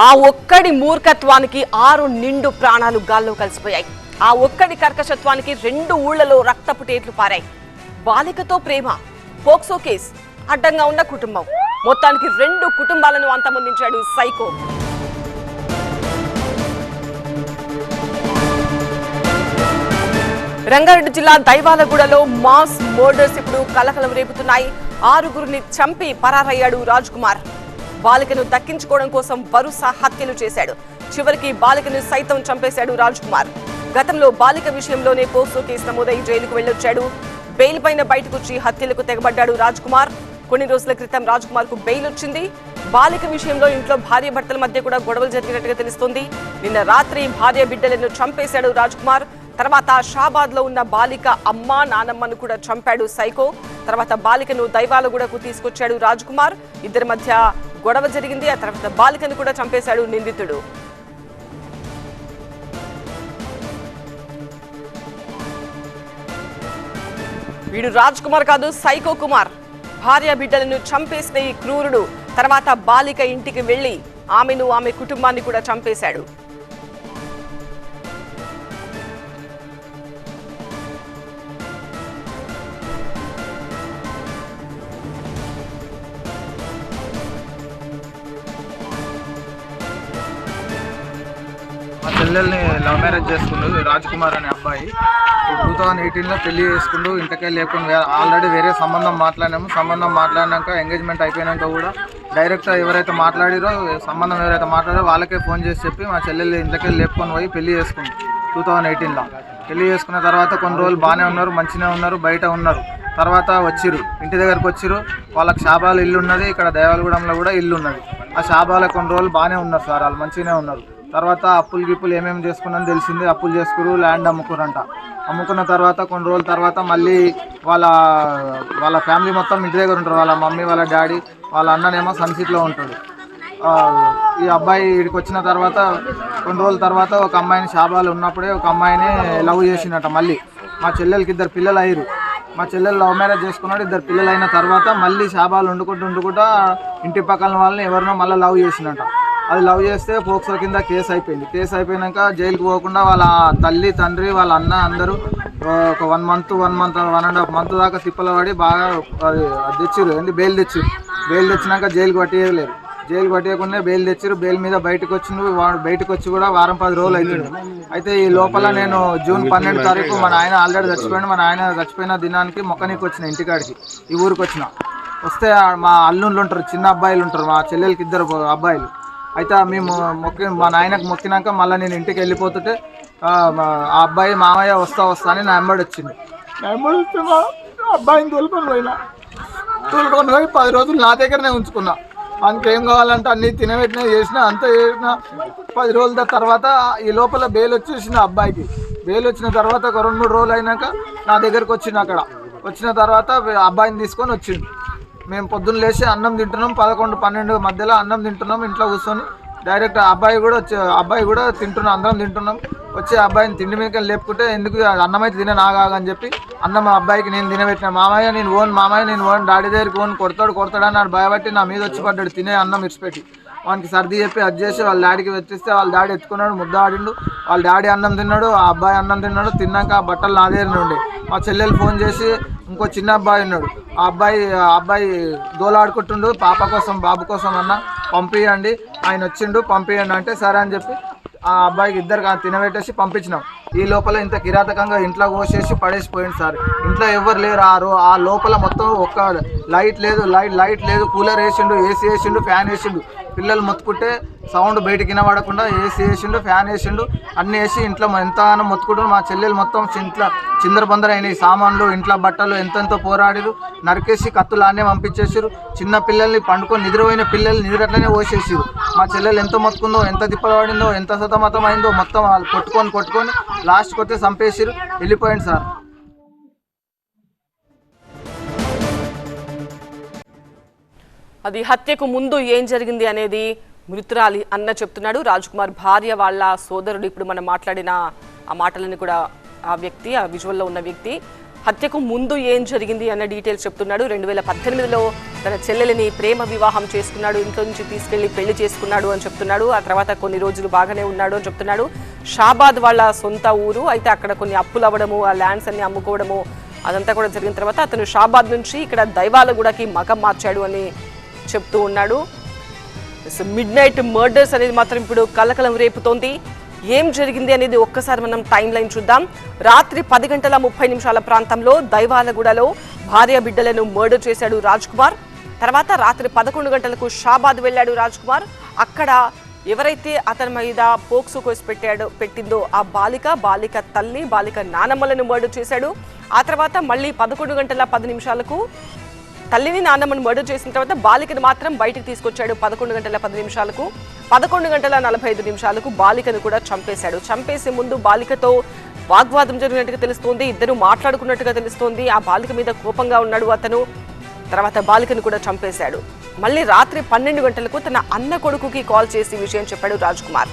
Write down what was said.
ఆ ఒక్కడి మూర్ఖత్వానికి 6 నిండు ప్రాణాలు గాల్లో కలిసిపోయాయి. ఆ ఒక్కడి కర్కశత్వానికి 2 ఊళ్లలో రక్తపు టేట్లు పారాయి. బాలికతో ప్రేమ, పోక్సో కేసు, అడ్డంగా ఉన్న కుటుంబం, మొత్తానికి 2 కుటుంబాలను అంతమొందించాడు సైకో. రంగారెడ్డి జిల్లా దైవాలగూడలో మాస్ మర్డర్స్ ఇప్పుడు కలకలం రేపుతున్నాయి. 6గురిని చంపి పరారయ్యాడు రాజ్ కుమార్. బాలికను దక్కించుకోవడం కోసం వరుస హత్యలు చేశాడు. చివరికి బాలికను సైతం చంపేశాడు రాజ్ కుమార్. గతంలో బాలిక విషయంలోనే పోక్సో కేసు నమోదై జైలుకు వెళ్లొచ్చాడు. బెయిల్ పైన బయటకొచ్చి హత్యలకు తెగబడ్డాడు రాజ్ కుమార్. కొన్ని రోజుల క్రితం రాజ్ కుమార్ కు బెయిల్ వచ్చింది. బాలిక విషయంలో ఇంట్లో భార్య భర్తల మధ్య కూడా గొడవలు జరిగినట్టుగా తెలుస్తోంది. నిన్న రాత్రి భార్య బిడ్డలను చంపేశాడు రాజ్ కుమార్. తర్వాత షాబాద్ లో ఉన్న బాలిక అమ్మ నానమ్మను కూడా చంపాడు సైకో. తర్వాత బాలికను దైవాలగూడకు తీసుకొచ్చాడు రాజ్ కుమార్. ఇద్దరి మధ్య గొడవ జరిగింది. ఆ తర్వాత బాలికను కూడా చంపేశాడు నిందితుడు. వీడు రాజ్ కుమార్ కాదు, సైకో కుమార్. భార్య బిడ్డలను చంపేసిన ఈ క్రూరుడు తర్వాత బాలిక ఇంటికి వెళ్లి ఆమెను ఆమె కుటుంబాన్ని కూడా చంపేశాడు. మా చెల్లెల్ని లవ్ మ్యారేజ్ చేసుకుండు రాజ్ కుమార్ అనే అబ్బాయి. 2018లో పెళ్లి చేసుకుండు. ఇంటికే లేకుండా ఆల్రెడీ వేరే సంబంధం మాట్లాడినాక ఎంగేజ్మెంట్ అయిపోయినాక కూడా డైరెక్ట్ ఎవరైతే మాట్లాడారో సంబంధం ఎవరైతే మాట్లాడారో వాళ్ళకే ఫోన్ చేసి చెప్పి మా చెల్లెల్ని ఇంటికే లేపుకొని పోయి పెళ్లి చేసుకుంది 2018లో. పెళ్లి చేసుకున్న తర్వాత కొన్ని రోజులు బాగానే ఉన్నారు, మంచిగానే ఉన్నారు, బయట ఉన్నారు. తర్వాత వచ్చిర్రు, ఇంటి దగ్గరకు వచ్చిర్రు. వాళ్ళకి షాబాల ఇల్లు ఉన్నది, ఇక్కడ దేవాలగూడెంలో కూడా ఇల్లు ఉన్నది. ఆ షాబాలో కొన్ని రోజులు బాగానే ఉన్నారు సార్, వాళ్ళు మంచిగానే ఉన్నారు. తర్వాత అప్పులు గిప్పులు ఏమేమి చేసుకున్నారని తెలిసింది. అప్పులు చేసుకురు, ల్యాండ్ అమ్ముకురంట. అమ్ముకున్న తర్వాత కొన్ని రోజుల తర్వాత మళ్ళీ వాళ్ళ ఫ్యామిలీ మొత్తం ఇంటి దగ్గర ఉంటారు. వాళ్ళ మమ్మీ, వాళ్ళ డాడీ, వాళ్ళ అన్ననేమో సన్సిట్లో ఉంటాడు. ఈ అబ్బాయి ఇక్కడికి వచ్చిన తర్వాత కొన్ని రోజుల తర్వాత ఒక అమ్మాయిని షాబాలు ఉన్నప్పుడే ఒక అమ్మాయిని లవ్ చేసినట్ట. మళ్ళీ మా చెల్లెలకి 2 పిల్లలు అయ్యారు. మా చెల్లెలు లవ్ మ్యారేజ్ చేసుకున్నాడు. 2 పిల్లలు అయిన తర్వాత మళ్ళీ షాబాలు వండుకుంటూ ఇంటి పక్కన వాళ్ళని ఎవరినో మళ్ళీ లవ్ చేసినట్ట. అది లవ్ చేస్తే పోక్సో కింద కేసు అయిపోయింది. కేసు అయిపోయినాక జైలుకి పోకుండా వాళ్ళ తల్లి, తండ్రి, వాళ్ళ అన్న అందరూ ఒక 1.5 మంత్ దాకా తిప్పలు పడి బాగా తెచ్చిర్రు. బెయిల్ తెచ్చిర్రు. బెయిల్ తెచ్చినాక జైలుకి పట్టేయలేదు. జైలు పట్టేయకుండా బెయిల్ తెచ్చిర్రు. బెయిల్ మీద బయటకు వచ్చి కూడా వారం 10 రోజులు అవుతుంది. అయితే ఈ లోపల నేను జూన్ 12 తారీఖు మా నాయన ఆల్రెడీ చచ్చిపోయాడు. మా నాయన చచ్చిపోయిన దినానికి మొక్కనీకి వచ్చిన, ఇంటికాడికి ఈ ఊరికి వచ్చిన. వస్తే మా అల్లుళ్ళు ఉంటారు, చిన్న అబ్బాయిలు ఉంటారు, మా చెల్లెలకి 2 అబ్బాయిలు. అయితే మేము మా నాయనకు మొక్కినాక మళ్ళీ నేను ఇంటికి వెళ్ళిపోతుంటే ఆ అబ్బాయి మామయ్య వస్తా అని నా వెంబడి వచ్చింది. నా వెంబడి వస్తే మా అబ్బాయిని తోలుకొని పోయి 10 రోజులు నా దగ్గరనే ఉంచుకున్నా. మనకి ఏం కావాలంటే అన్నీ తినబెట్టినా చేసినా అంతా చేసిన. 10 రోజుల తర్వాత ఈ లోపల బెయిల్ వచ్చేసిన అబ్బాయికి. బెయిల్ వచ్చిన తర్వాత ఒక 2-3 రోజులు అయినాక నా దగ్గరకు వచ్చింది. అక్కడ వచ్చిన తర్వాత అబ్బాయిని తీసుకొని వచ్చింది. మేము పొద్దున్న లేచి అన్నం తింటున్నాం, 11-12 మధ్యలో అన్నం తింటున్నాం. ఇంట్లో కూర్చొని డైరెక్ట్ అబ్బాయి కూడా తింటున్నాం, అందరం తింటున్నాం. వచ్చి అబ్బాయిని తిండి మీద లేపుకుంటే ఎందుకు అన్నం అయితే తినే నాగాగని చెప్పి అన్నం అబ్బాయికి నేను తినబెట్టిన. మామయ్య నేను ఓన్ డాడీ దగ్గరికి కొడతాడని నాడు భయపట్టి నా మీద వచ్చి పడ్డాడు తినే అన్నం ఇచ్చిపెట్టి. వానికి సర్ది చెప్పి అది చేసి వాళ్ళ డాడీకి వచ్చేస్తే వాళ్ళ డాడీ ఎత్తుకున్నాడు, ముద్ద ఆడిండు. వాళ్ళ డాడీ అన్నం తిన్నాడు, ఆ అబ్బాయి అన్నం తిన్నాడు. తిన్నాక ఆ బట్టలు నా దగ్గర ఉండే. మా చెల్లెలు ఫోన్ చేసి ఇంకో చిన్న అబ్బాయి ఉన్నాడు, ఆ అబ్బాయి దోలాడుకుంటుండు, పాప కోసం బాబు కోసం అన్న పంపించండి, ఆయన వచ్చిండు పంపించండి అంటే సరే అని చెప్పి ఆ అబ్బాయికి 2 తినబెట్టేసి పంపించినాం. ఈ లోపల ఇంత కిరాతకంగా ఇంట్లో కోసేసి పడేసిపోయింది సార్. ఇంట్లో ఎవరు లేరు. ఆ లోపల మొత్తం ఒక్క లైట్ లేదు, కూలర్ వేసిండు, ఏసీ వేసిండు, ఫ్యాన్ వేసిండు. పిల్లలు మొత్తుకుంటే సౌండ్ బయటకి వినబడకుండా ఏసీ వేసిండు, ఫ్యాన్ వేసిండు, అన్నీ వేసి ఇంట్లో ఎంతగానో మొత్తుకుంటారు. మా చెల్లెలు మొత్తం ఇంట్లో చిందరబందర అయినాయి. సామాన్లు, ఇంట్లో బట్టలు ఎంతెంతో పోరాడిరు. నరికేసి కత్తులానే పంపించేసారు. చిన్న పిల్లల్ని పండుకొని నిద్రపోయిన పిల్లల్ని నిద్రట్లనే పోసేసారు. మా చెల్లెలు ఎంత మొత్తుకుందో, ఎంత తిప్పలు పడిందో, ఎంత సతమతం అయిందో మొత్తం వాళ్ళు కొట్టుకొని లాస్ట్కి వస్తే చంపేసారు, వెళ్ళిపోయింది సార్. అది హత్యకు ముందు ఏం జరిగింది అనేది మృతురాలి అన్న చెప్తున్నాడు. రాజ్ కుమార్ భార్య వాళ్ళ సోదరుడు ఇప్పుడు మనం మాట్లాడిన ఆ మాటలని కూడా ఆ విజువల్లో ఉన్న వ్యక్తి హత్యకు ముందు ఏం జరిగింది అన్న డీటెయిల్స్ చెప్తున్నాడు. 2018లో తన చెల్లెలిని ప్రేమ వివాహం చేసుకున్నాడు, ఇంట్లో నుంచి తీసుకెళ్లి పెళ్లి చేసుకున్నాడు అని చెప్తున్నాడు. ఆ తర్వాత కొన్ని రోజులు బాగానే ఉన్నాడు అని చెప్తున్నాడు. షాబాద్ వాళ్ళ సొంత ఊరు, అయితే అక్కడ కొన్ని అప్పులు అవ్వడము, ఆ ల్యాండ్స్ అన్ని అమ్ముకోవడము అదంతా కూడా జరిగిన తర్వాత అతను షాబాద్ నుంచి ఇక్కడ దైవాలగూడకి మగం మార్చాడు అని చెప్తూ ఉన్నాడు. మిడ్ నైట్ మర్డర్స్ అనేది మాత్రం ఇప్పుడు కలకలం రేపుతోంది. ఏం జరిగింది అనేది ఒక్కసారి మనం టైం లైన్ చూద్దాం. రాత్రి 10:30 ప్రాంతంలో దైవాలగూడలో భార్య బిడ్డలను మర్డర్ చేశాడు రాజ్ కుమార్. తర్వాత రాత్రి 11 గంటలకు షాబాద్ వెళ్ళాడు రాజ్ కుమార్. అక్కడ ఎవరైతే అతని మీద పోక్సో కేసు పెట్టిందో ఆ బాలిక తల్లి, బాలిక నానమ్మలను మర్డర్ చేశాడు. ఆ తర్వాత మళ్ళీ 11:10 తల్లిని నాన్నమ్మను మర్డర్ చేసిన తర్వాత బాలికను మాత్రం బయటికి తీసుకొచ్చాడు 11:10. 11:45 బాలికను కూడా చంపేశాడు. చంపేసే ముందు బాలికతో వాగ్వాదం జరిగినట్టుగా తెలుస్తోంది, ఇద్దరు మాట్లాడుకున్నట్టుగా తెలుస్తోంది. ఆ బాలిక మీద కోపంగా ఉన్నాడు అతను. తర్వాత బాలికను కూడా చంపేశాడు. మళ్ళీ రాత్రి 12 గంటలకు తన అన్న కొడుకుకి కాల్ చేసి విషయం చెప్పాడు రాజ్ కుమార్.